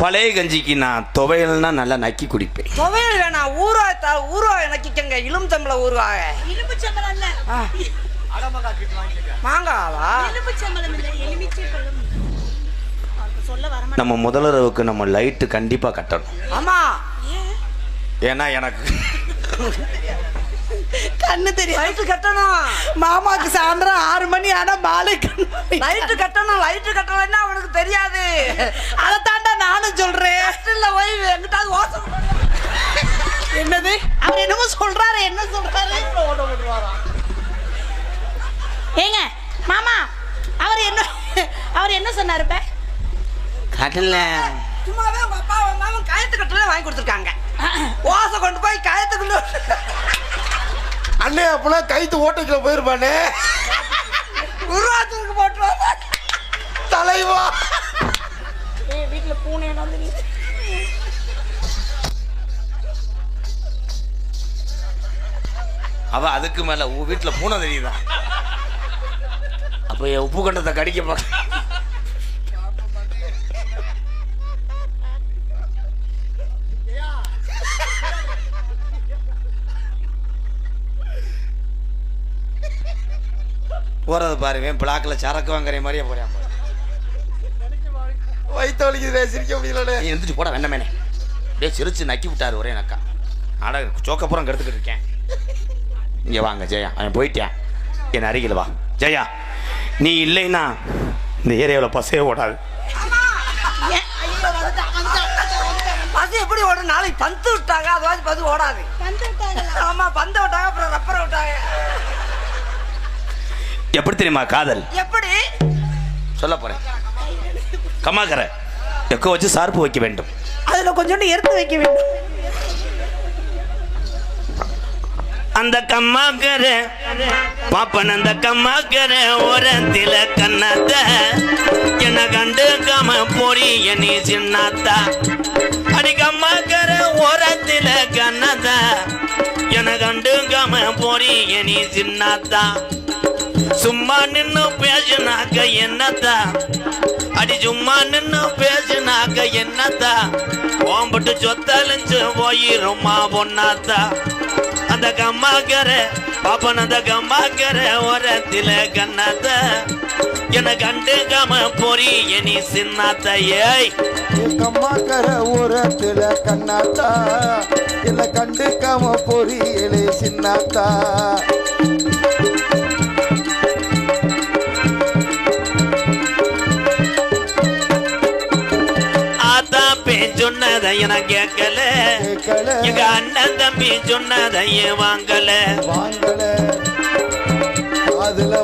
பழைய கஞ்சிக்கு நான் துவையல்னா நல்லா நக்கி குடிப்பேன். துவையல் வேணாம், ஊறுகாய் நக்கிக்கங்க. இலும் தம்பள ஊறுகாய். எலும்பு சம்பளம் இல்ல, மாங்காவா? எலும்பு சம்பளம் இல்ல, எலுமிச்சை பழம். சொல்ல வர மாட்டேன். நம்ம முதலரவுக்கு நம்ம லைட்டு கண்டிப்பா கட்டணும். ஆமா, ஏன்னா எனக்கு கண்ணு தெரியும். லைட்டு கட்டணும். மாமாக்கு சாயந்தரம் 6 மணி ஆனா மாலை லைட்டு கட்டணும். லைட்டு கட்டலைன்னா அவனுக்கு தெரியாது. அதை தாண்டா நானும் சொல்றேன். போய் எங்கிட்டாவது ஓசை. என்னது? அவர் என்னமோ சொல்றாரு. என்ன சொல்றாரு? ஏங்க மாமா, அவர் என்ன சொன்னாரு? இப்ப கடல்ல சும்மாவே உங்க அப்பா மாமா கயத்து கட்டல வாங்கி கொடுத்துருக்காங்க. ஓசை கொண்டு போய் கயத்துக்குள்ள அண்ணே அப்பனா கைத்து ஓட்டைக்குள்ள போயிருப்பானே. உருவாத்துக்கு போட்டு தலைவா. வீட்டுல பூனை வந்து அவ அதுக்கு மேல வீட்டுல பூனை தெரியுதா? அப்ப என் உப்பு கண்டத்தை கடிக்க போறேன். போறது பாருங்க, பிளாக்ல சரக்கு வாங்குற மாதிரியே போறேன். வயிற்று வலிக்குது, சிரிக்க முடியல. எந்திரிச்சு போட வேண்டாமேனே. அப்படியே சிரிச்சு நக்கி விட்டாரு ஒரே நக்கா. ஆட சோக்கப்புறம் கெடுத்துக்கிட்டு இருக்கேன். இங்க வாங்க ஜெயா, அவன் போயிட்டேன். என் அருகில் வா ஜெயா. நீ இல்லைன்னா இந்த ஏரியாவில் பஸ்ஸே ஓடாது. பஸ் எப்படி ஓடும்? நாளைக்கு பந்து விட்டாங்க, அதுவாது பஸ் ஓடாது. ஆமா, பந்து விட்டாங்க, அப்புறம் ரப்பரை விட்டாங்க. எப்படி தெரியுமா காதல்? எப்படி சொல்ல போறேன். கம்மாக்கரை எக்கோ வச்சு சார்பு வைக்க வேண்டும். அதுல கொஞ்சோண்டு எடுத்து வைக்க வேண்டும். அந்த கம்மாக்கரை பாப்பன், அந்த கம்மாக்கரை ஓரத்தில கண்ணாத்த என்ன கண்டு கம போடி நீ சின்னாத்தா. அடி கம்மாக்கரை ஓரத்தில கண்ணாத்த என்ன கண்டு கம போடி நீ சின்னாத்தா. சும்மா நின்னு பேசினாக்க என்னத்தா? அடி சும்மா நின்னு பேசினாக்க என்னத்தா? ஓம்பட்டு சொத்தலிஞ்சு போயிருமா பொண்ணாத்தா. அந்த கம்மாக்கரை பாப்பன், அந்த கம்மாக்கரை ஓரத்தில கண்ணாத்த என்ன கண்டு கம பொறி நீ சின்னாத்தா. ஏய் கம்மாக்கரை ஓரத்துல கண்ணாத்தா, இல்ல கண்டுக்காம பொரியலே சின்னாத்தா. சொன்னதை என கேட்கல, எங்க அண்ணன் தம்பி சொன்னதையே வாங்கல. அதுல